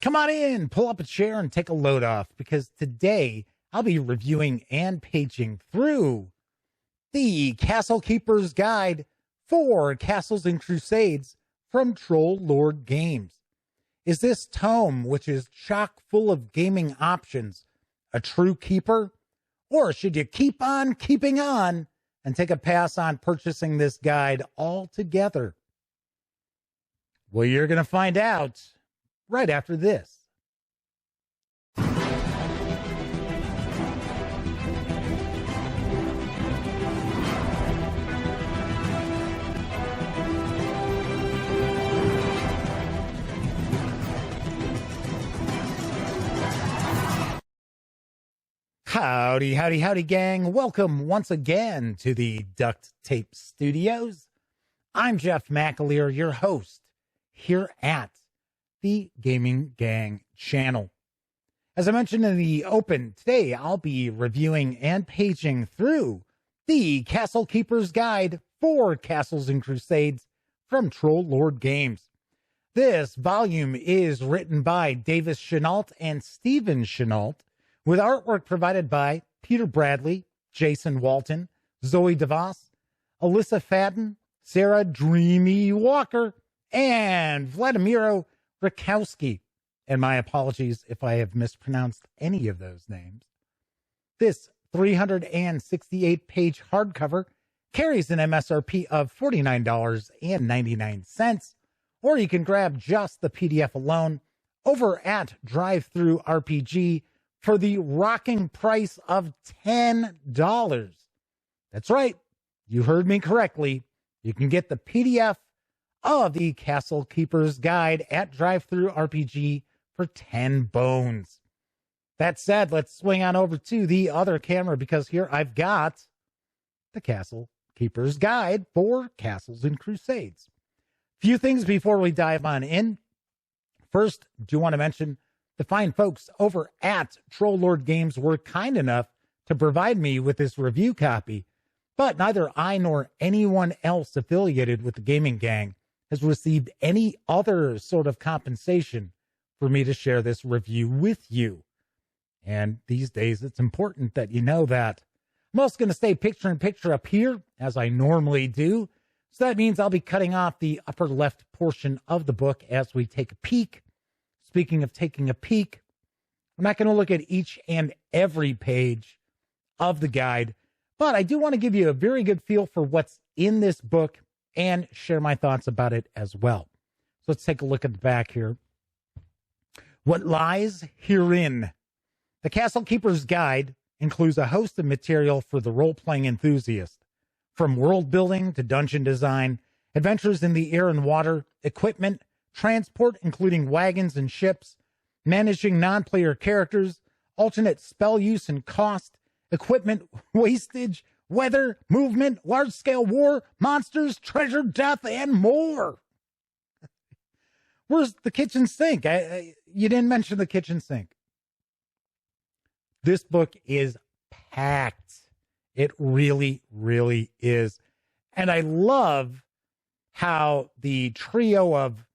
Come on in, pull up a chair and take a load off, because today I'll be reviewing and paging through the Castle Keeper's Guide for Castles and Crusades from Troll Lord Games. Is this tome, which is chock full of gaming options, a true keeper? Or should you keep on keeping on and take a pass on purchasing this guide altogether? Well, you're going to find out right after this. Howdy, howdy, howdy, gang. Welcome once again to the Duct Tape Studios. I'm Jeff McAleer, your host here at the Gaming Gang channel. As I mentioned in the open, today I'll be reviewing and paging through the Castle Keeper's Guide for Castles and Crusades from Troll Lord Games. This volume is written by Davis Chenault and Stephen Chenault, with artwork provided by Peter Bradley, Jason Walton, Zoe DeVos, Alyssa Fadden, Sarah Dreamy Walker, and Vladimiro Rakowski. And my apologies if I have mispronounced any of those names. This 368-page hardcover carries an MSRP of $49.99, or you can grab just the PDF alone over at DriveThruRPG for the rocking price of $10. That's right. You heard me correctly. You can get the PDF of the Castle Keeper's Guide at DriveThruRPG for 10 bones. That said, let's swing on over to the other camera, because here I've got the Castle Keeper's Guide for Castles and Crusades. Few things before we dive on in. First, do want to mention the fine folks over at Troll Lord Games were kind enough to provide me with this review copy, but neither I nor anyone else affiliated with the Gaming Gang has received any other sort of compensation for me to share this review with you. And these days, it's important that you know that. I'm also going to stay picture-in-picture up here, as I normally do. So that means I'll be cutting off the upper left portion of the book as we take a peek. Speaking of taking a peek, I'm not going to look at each and every page of the guide, but I do want to give you a very good feel for what's in this book and share my thoughts about it as well. So let's take a look at the back here. What lies herein? The Castle Keeper's Guide includes a host of material for the role-playing enthusiast, from world building to dungeon design, adventures in the air and water, equipment, transport, including wagons and ships, managing non-player characters, alternate spell use and cost, equipment wastage, weather, movement, large-scale war, monsters, treasure, death, and more. Where's the kitchen sink? You didn't mention the kitchen sink. This book is packed. It really, really is. And I love how the trio of,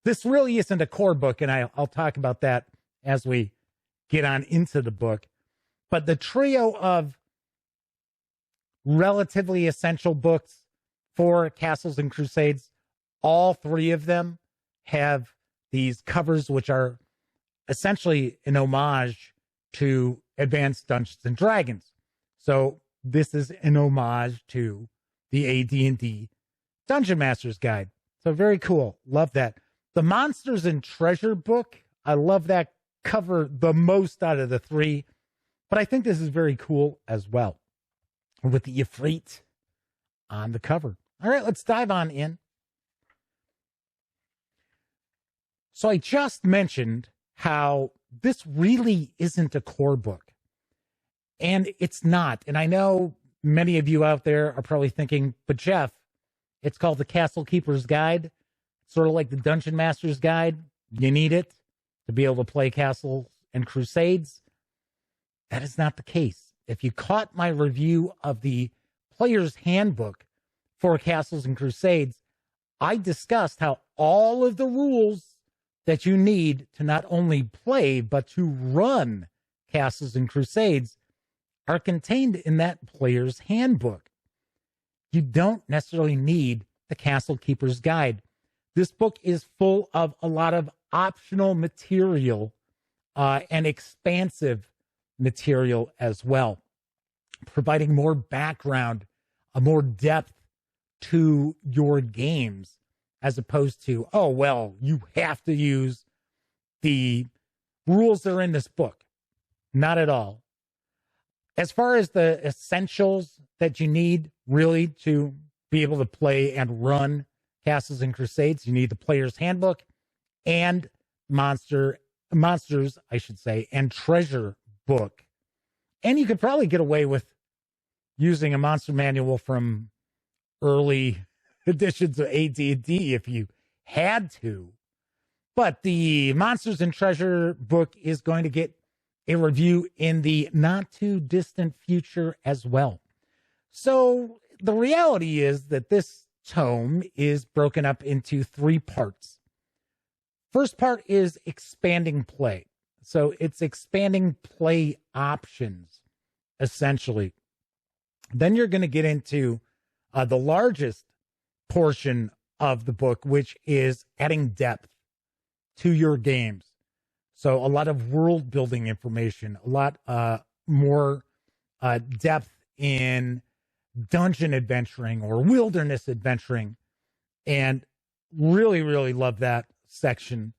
this really isn't a core book, and I'll talk about that as we get on into the book. But the trio of relatively essential books for Castles and Crusades, all three of them have these covers, which are essentially an homage to Advanced Dungeons and Dragons. So this is an homage to the AD&D Dungeon Master's Guide. So very cool. Love that. The Monsters and Treasure book, I love that cover the most out of the three, but I think this is very cool as well, with the Ifrit on the cover. All right, let's dive on in. So I just mentioned how this really isn't a core book, and it's not. And I know many of you out there are probably thinking, but Jeff, it's called the Castle Keeper's Guide. Sort of like the Dungeon Master's Guide. You need it to be able to play Castles and Crusades. That is not the case. If you caught my review of the Player's Handbook for Castles and Crusades, I discussed how all of the rules that you need to not only play, but to run Castles and Crusades are contained in that player's handbook. You don't necessarily need the Castle Keeper's Guide. This book is full of a lot of optional material and expansive material as well, providing more background, more depth to your games, as opposed to, oh, well, you have to use the rules that are in this book. Not at all. As far as the essentials that you need really to be able to play and run Castles and Crusades, you need the player's handbook and monsters, I should say, and treasure book. And you could probably get away with using a monster manual from early editions of AD&D if you had to. But the Monsters and Treasure book is going to get a review in the not too distant future as well. So the reality is that this tome is broken up into 3 parts. First part is expanding play. So it's expanding play options, essentially. Then you're going to get into the largest portion of the book, which is adding depth to your games. So a lot of world building information, a lot more depth in dungeon adventuring or wilderness adventuring. And really, really love that section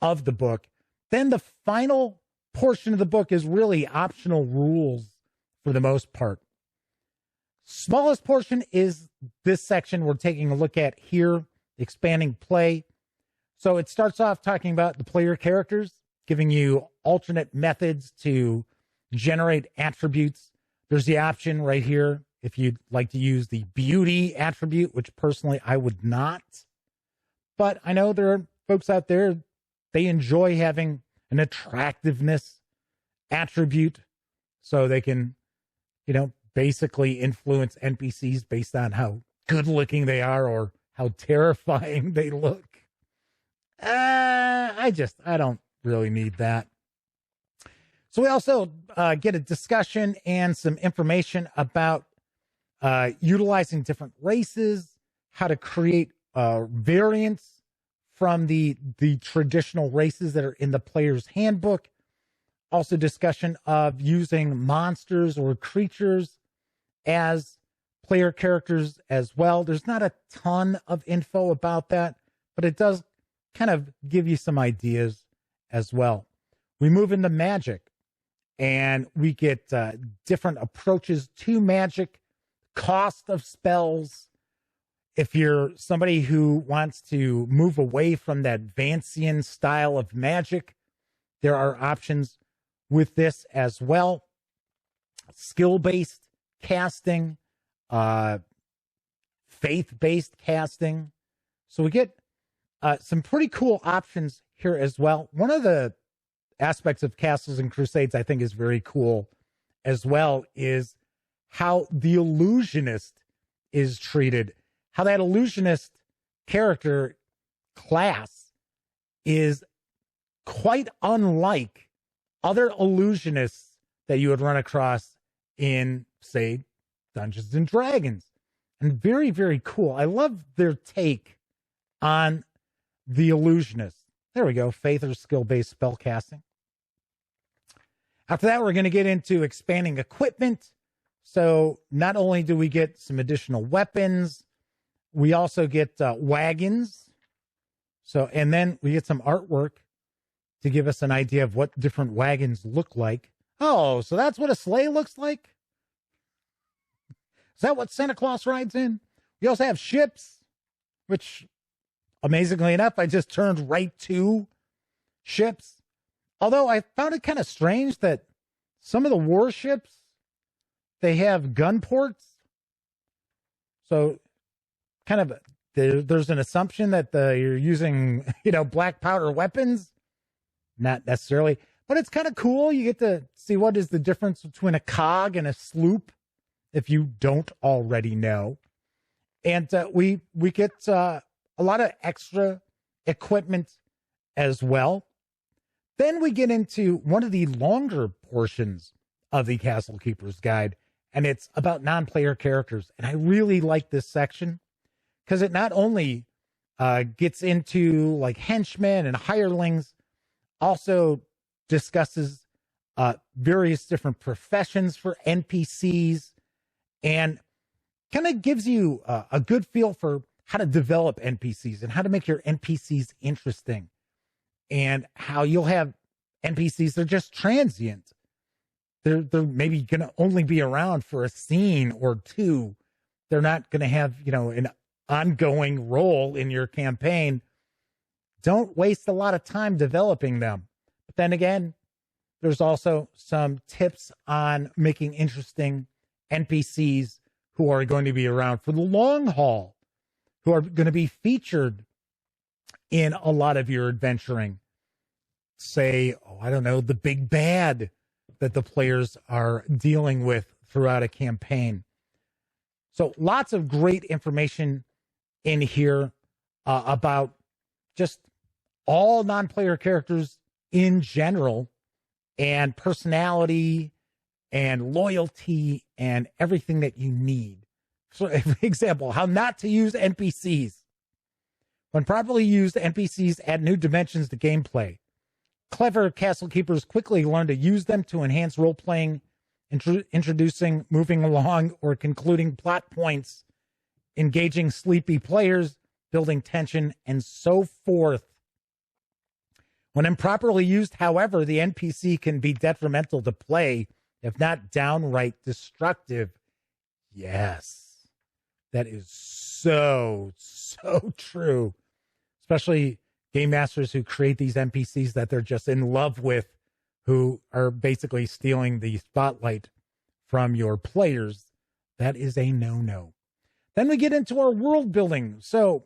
of the book. Then the final portion of the book is really optional rules for the most part. Smallest portion is this section we're taking a look at here, expanding play. So it starts off talking about the player characters, giving you alternate methods to generate attributes. There's the option right here if you'd like to use the beauty attribute, which personally I would not. But I know there are folks out there, they enjoy having an attractiveness attribute so they can, basically influence NPCs based on how good looking they are or how terrifying they look. I don't really need that. So we also get a discussion and some information about utilizing different races, how to create variants from the traditional races that are in the player's handbook. Also discussion of using monsters or creatures as player characters as well. There's not a ton of info about that, but it does kind of give you some ideas as well. We move into magic, and we get different approaches to magic, cost of spells. If you're somebody who wants to move away from that Vancian style of magic, there are options with this as well. Skill-based casting, faith-based casting. So we get some pretty cool options here as well. One of the aspects of Castles and Crusades I think is very cool as well is how the illusionist is treated, how that illusionist character class is quite unlike other illusionists that you would run across in, say, Dungeons and Dragons. And very, very cool. I love their take on the illusionist. There we go. Faith or skill-based spell casting. After that, we're going to get into expanding equipment. So not only do we get some additional weapons, we also get wagons. So, and then we get some artwork to give us an idea of what different wagons look like. Oh, so that's what a sleigh looks like? Is that what Santa Claus rides in? We also have ships, which, amazingly enough, I just turned right to ships. Although I found it kind of strange that some of the warships, they have gun ports. So kind of there's an assumption that you're using, black powder weapons. Not necessarily, but it's kind of cool. You get to see what is the difference between a cog and a sloop, if you don't already know. And we get a lot of extra equipment as well. Then we get into one of the longer portions of the Castle Keeper's Guide, and it's about non-player characters. And I really like this section because it not only gets into like henchmen and hirelings, also discusses various different professions for NPCs, and kind of gives you a good feel for how to develop NPCs and how to make your NPCs interesting, and how you'll have NPCs that are just transient. They're maybe going to only be around for a scene or two. They're not going to have, an ongoing role in your campaign. Don't waste a lot of time developing them. But then again, there's also some tips on making interesting NPCs who are going to be around for the long haul, who are going to be featured in a lot of your adventuring. Say, the big bad that the players are dealing with throughout a campaign. So lots of great information in here about just all non-player characters in general, and personality and loyalty and everything that you need. So, for example, how not to use NPCs. When properly used, NPCs add new dimensions to gameplay. Clever castle keepers quickly learn to use them to enhance role-playing, introducing, moving along, or concluding plot points, engaging sleepy players, building tension, and so forth. When improperly used, however, the NPC can be detrimental to play, if not downright destructive. Yes, that is so true. Especially game masters who create these NPCs that they're just in love with, who are basically stealing the spotlight from your players. That is a no-no. Then we get into our world building. So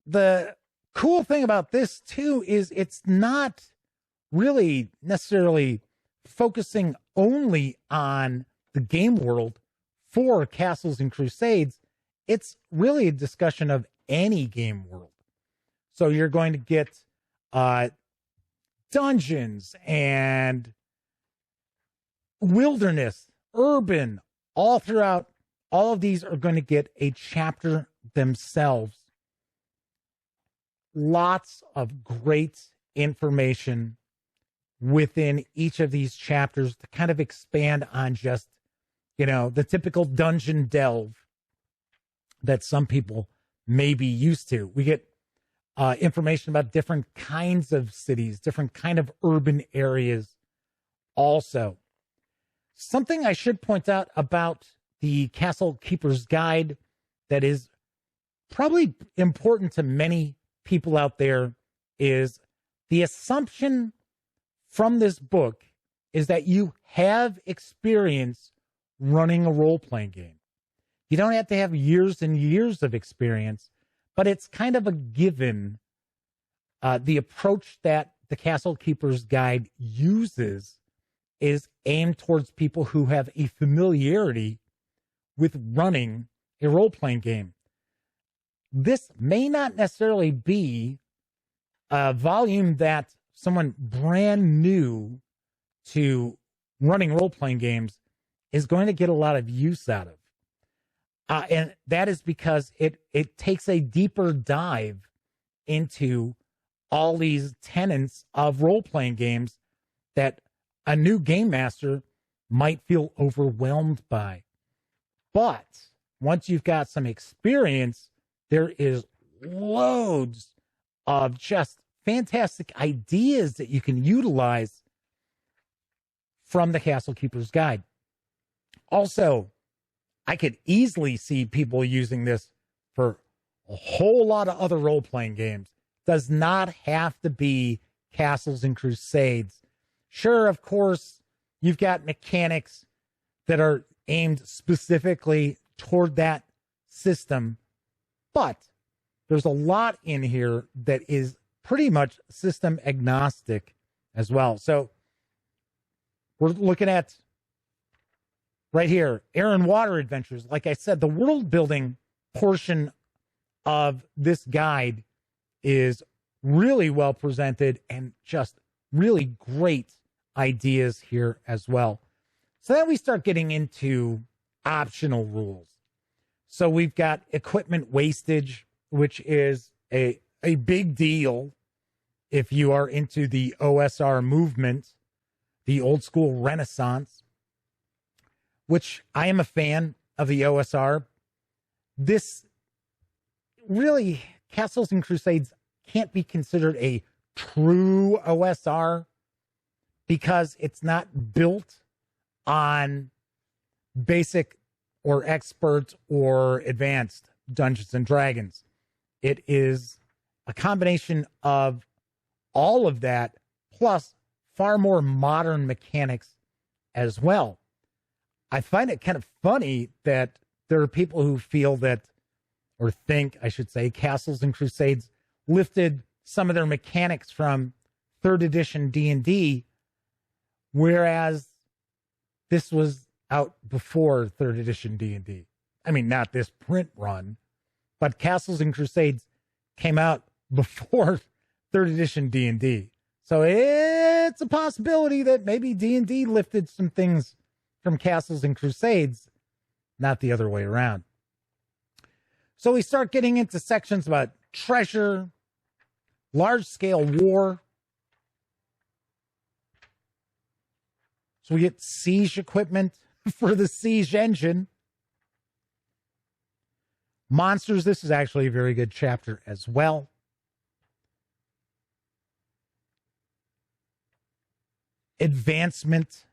the cool thing about this too is it's not really necessarily focusing only on the game world for Castles and Crusades. It's really a discussion of any game world. So you're going to get dungeons and wilderness, urban, all throughout. All of these are going to get a chapter themselves. Lots of great information within each of these chapters to kind of expand on just, the typical dungeon delve that some people may be used to. We get information about different kinds of cities, different kind of urban areas also. Something I should point out about the Castle Keeper's Guide that is probably important to many people out there is the assumption from this book is that you have experience running a role-playing game. You don't have to have years and years of experience, but it's kind of a given. The approach that the Castle Keeper's Guide uses is aimed towards people who have a familiarity with running a role-playing game. This may not necessarily be a volume that someone brand new to running role-playing games is going to get a lot of use out of. And that is because it takes a deeper dive into all these tenets of role-playing games that a new game master might feel overwhelmed by. But once you've got some experience, there is loads of just fantastic ideas that you can utilize from the Castle Keeper's Guide. Also, I could easily see people using this for a whole lot of other role-playing games. Does not have to be Castles and Crusades. Sure, of course, you've got mechanics that are aimed specifically toward that system, but there's a lot in here that is pretty much system agnostic as well. So we're looking at right here, air and water adventures. Like I said, the world building portion of this guide is really well presented and just really great ideas here as well. So then we start getting into optional rules. So we've got equipment wastage, which is a big deal if you are into the OSR movement, the old school Renaissance, which I am a fan of the OSR. This really, Castles and Crusades can't be considered a true OSR because it's not built on basic or expert or advanced Dungeons and Dragons. It is a combination of all of that plus far more modern mechanics as well. I find it kind of funny that there are people who feel that, or think, I should say, Castles and Crusades lifted some of their mechanics from 3rd edition D&D, whereas this was out before 3rd edition D&D. I mean, not this print run, but Castles and Crusades came out before 3rd edition D&D. So it's a possibility that maybe D&D lifted some things from Castles and Crusades, not the other way around. So we start getting into sections about treasure, large-scale war. So we get siege equipment for the siege engine. Monsters, this is actually a very good chapter as well. Advancement,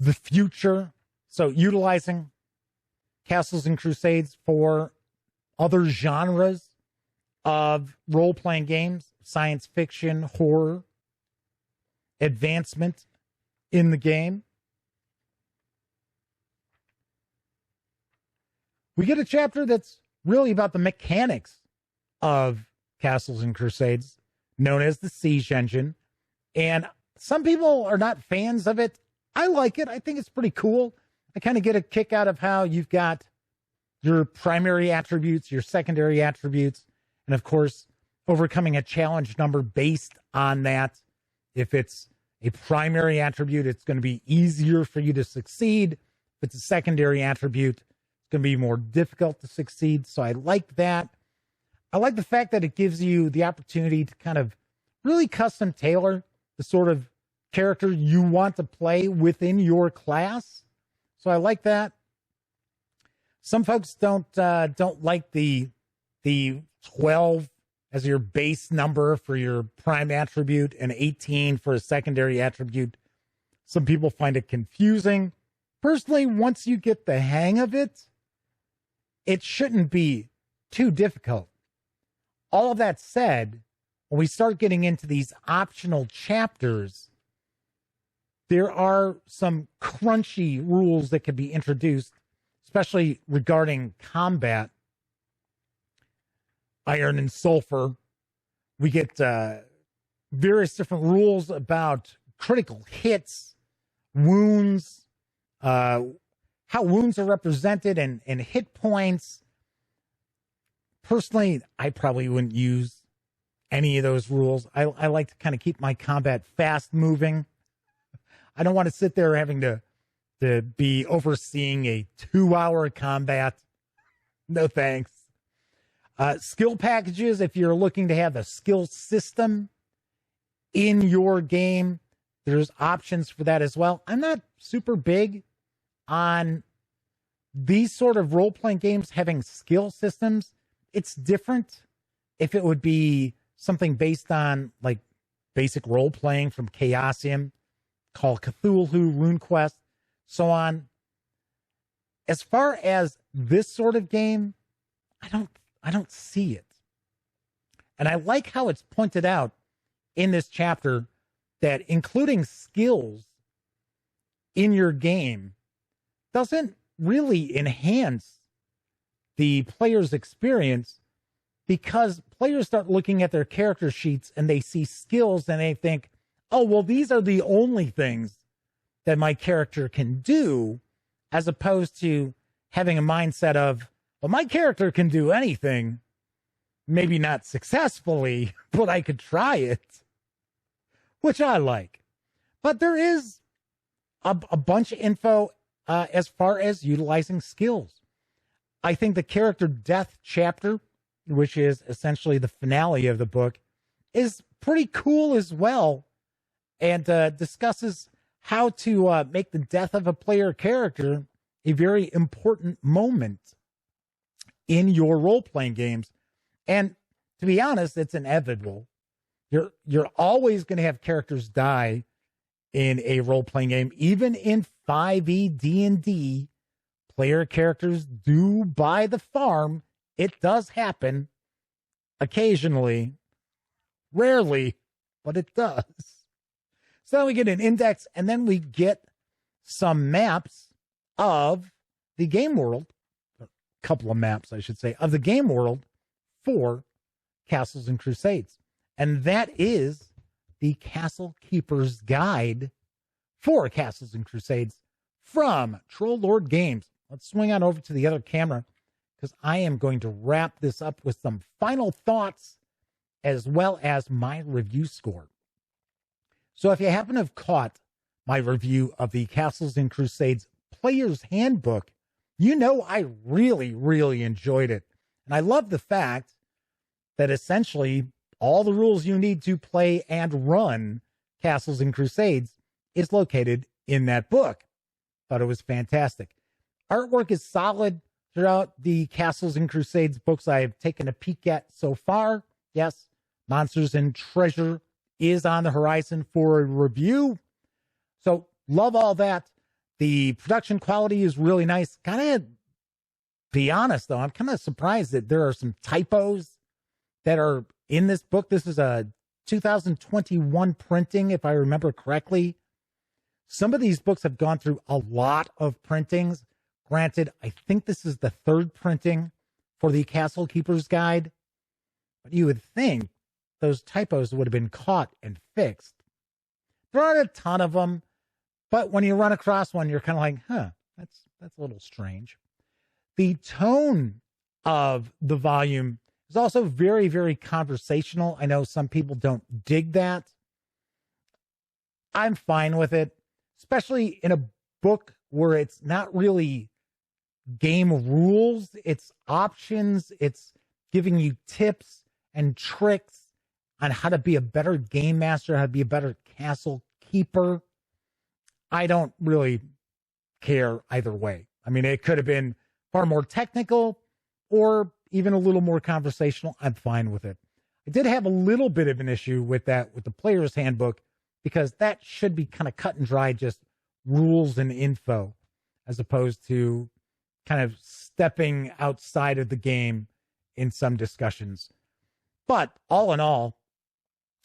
the future. So utilizing Castles and Crusades for other genres of role-playing games, science fiction, horror, advancement in the game. We get a chapter that's really about the mechanics of Castles and Crusades, known as the Siege Engine. And some people are not fans of it. I like it. I think it's pretty cool. I kind of get a kick out of how you've got your primary attributes, your secondary attributes, and of course, overcoming a challenge number based on that. If it's a primary attribute, it's going to be easier for you to succeed. If it's a secondary attribute, it's going to be more difficult to succeed. So I like that. I like the fact that it gives you the opportunity to kind of really custom tailor the sort of character you want to play within your class. So I like that. Some folks don't like the 12 as your base number for your prime attribute and 18 for a secondary attribute. Some people find it confusing. Personally, once you get the hang of it, it shouldn't be too difficult. All of that said, when we start getting into these optional chapters, there are some crunchy rules that can be introduced, especially regarding combat. Iron and sulfur. We get various different rules about critical hits, wounds, how wounds are represented, and hit points. Personally, I probably wouldn't use any of those rules. I like to kind of keep my combat fast moving. I don't want to sit there having to be overseeing a 2-hour combat. No thanks. Skill packages, if you're looking to have a skill system in your game, there's options for that as well. I'm not super big on these sort of role-playing games having skill systems. It's different if it would be something based on like basic role-playing from Chaosium, Call Cthulhu, RuneQuest, so on. As far as this sort of game, I don't see it. And I like how it's pointed out in this chapter that including skills in your game doesn't really enhance the player's experience, because players start looking at their character sheets and they see skills and they think, oh, well, these are the only things that my character can do, as opposed to having a mindset of, well, my character can do anything. Maybe not successfully, but I could try it, which I like. But there is a bunch of info as far as utilizing skills. I think the character death chapter, which is essentially the finale of the book, is pretty cool as well, and discusses how to make the death of a player character a very important moment in your role-playing games. And to be honest, it's inevitable. You're always going to have characters die in a role-playing game. Even in 5e D&D, player characters do buy the farm. It does happen occasionally, rarely, but it does. So then we get an index, and then we get some maps of the game world, a couple of maps, I should say, of the game world for Castles and Crusades. And that is the Castle Keeper's Guide for Castles and Crusades from Troll Lord Games. Let's swing on over to the other camera, because I am going to wrap this up with some final thoughts as well as my review score. So if you happen to have caught my review of the Castles and Crusades Player's Handbook, you know I really, really enjoyed it. And I love the fact that essentially all the rules you need to play and run Castles and Crusades is located in that book. Thought it was fantastic. Artwork is solid throughout the Castles and Crusades books I have taken a peek at so far. Yes, Monsters and Treasure is on the horizon for a review. So love all that. The production quality is really nice. Gotta be honest, though, I'm kind of surprised that there are some typos that are in this book. This is a 2021 printing, if I remember correctly. Some of these books have gone through a lot of printings. Granted, I think this is the third printing for the Castle Keeper's Guide. But you would think those typos would have been caught and fixed. There aren't a ton of them, but when you run across one, you're kind of like, huh, that's a little strange. The tone of the volume is also very, very conversational. I know some people don't dig that. I'm fine with it, especially in a book where it's not really game rules, it's options, it's giving you tips and tricks on how to be a better game master, how to be a better castle keeper. I don't really care either way. I mean, it could have been far more technical or even a little more conversational. I'm fine with it. I did have a little bit of an issue with that, with the player's handbook, because that should be kind of cut and dry, just rules and info, as opposed to kind of stepping outside of the game in some discussions. But all in all,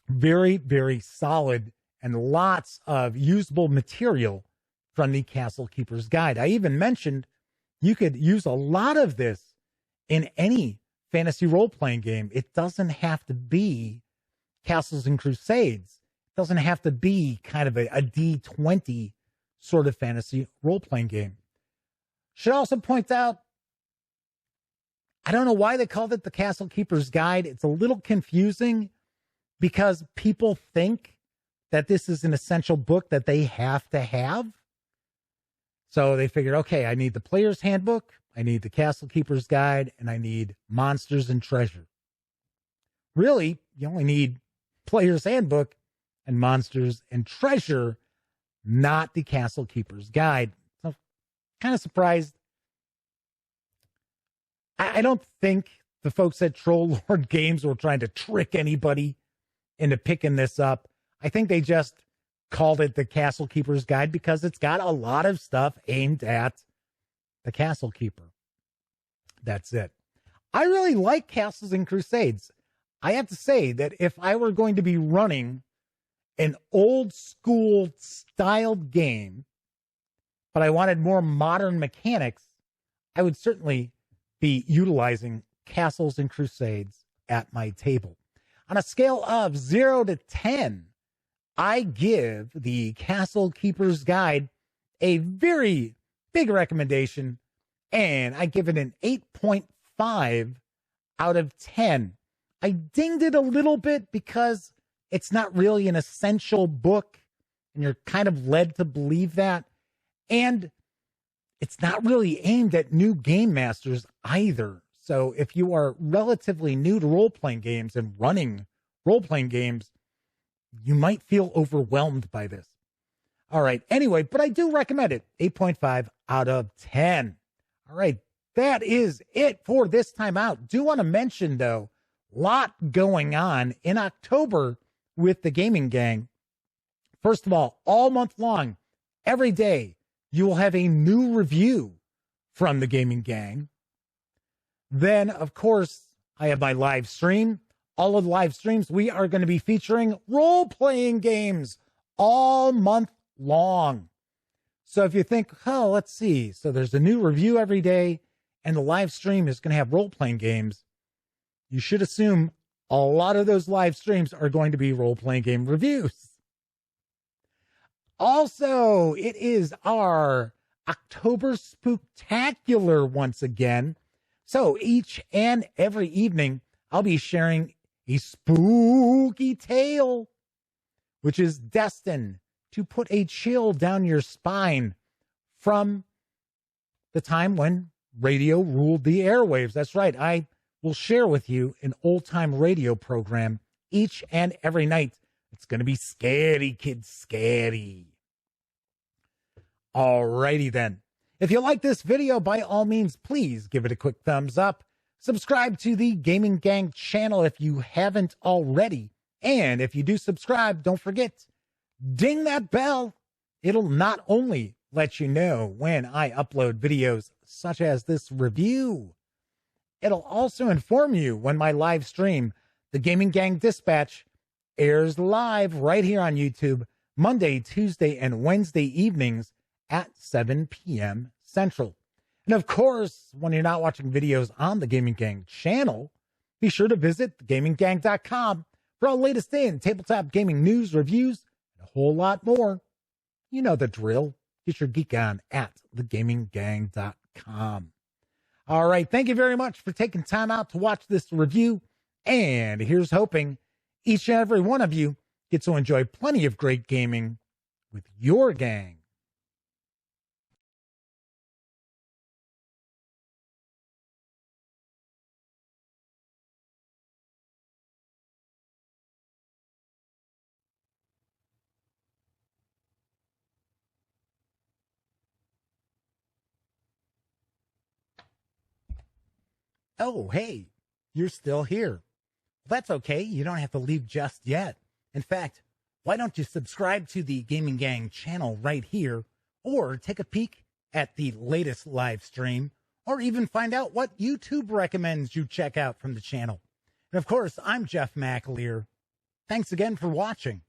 very, very solid and lots of usable material from the Castle Keeper's Guide. I even mentioned you could use a lot of this in any fantasy role-playing game. It doesn't have to be Castles and Crusades. It doesn't have to be kind of a D20 sort of fantasy role-playing game. Should also point out, I don't know why they called it the Castle Keeper's Guide. It's a little confusing because people think that this is an essential book that they have to have. So they figured, okay, I need the Player's Handbook, I need the Castle Keeper's Guide, and I need Monsters and Treasure. Really, you only need Player's Handbook and Monsters and Treasure, not the Castle Keeper's Guide. So kind of surprised. I don't think the folks at Troll Lord Games were trying to trick anybody into picking this up. I think they just called it the Castle Keeper's Guide because it's got a lot of stuff aimed at the Castle Keeper. That's it. I really like Castles and Crusades. I have to say that if I were going to be running an old school styled game, but I wanted more modern mechanics, I would certainly be utilizing Castles and Crusades at my table. On a scale of 0 to 10, I give the Castle Keeper's Guide a very big recommendation, and I give it an 8.5 out of 10. I dinged it a little bit because it's not really an essential book, and you're kind of led to believe that. And it's not really aimed at new game masters either. So if you are relatively new to role-playing games and running role-playing games, you might feel overwhelmed by this. All right. Anyway, but I do recommend it. 8.5 out of 10. All right. That is it for this time out. Do want to mention, though, lot going on in October with the Gaming Gang. First of all month long, every day, you will have a new review from the Gaming Gang. Then, of course, I have my live stream. All of the live streams, we are going to be featuring role-playing games all month long. So if you think, oh, let's see. So there's a new review every day, and the live stream is going to have role-playing games. You should assume a lot of those live streams are going to be role-playing game reviews. Also, it is our October Spooktacular once again. So each and every evening, I'll be sharing a spooky tale, which is destined to put a chill down your spine from the time when radio ruled the airwaves. That's right. I will share with you an old-time radio program each and every night. It's going to be scary, kids, scary. Alrighty then. If you like this video, by all means, please give it a quick thumbs up. Subscribe to the Gaming Gang channel if you haven't already. And if you do subscribe, don't forget, ding that bell. It'll not only let you know when I upload videos such as this review, it'll also inform you when my live stream, the Gaming Gang Dispatch, airs live right here on YouTube, Monday, Tuesday, and Wednesday evenings at 7 p.m. Central. And of course, when you're not watching videos on the Gaming Gang channel, be sure to visit thegaminggang.com for all latest in tabletop gaming news, reviews, and a whole lot more. You know the drill. Get your geek on at thegaminggang.com. All right. Thank you very much for taking time out to watch this review. And here's hoping each and every one of you get to enjoy plenty of great gaming with your gang. Oh, hey, you're still here. That's okay. You don't have to leave just yet. In fact, why don't you subscribe to the Gaming Gang channel right here, or take a peek at the latest live stream, or even find out what YouTube recommends you check out from the channel. And of course, I'm Jeff McAleer. Thanks again for watching.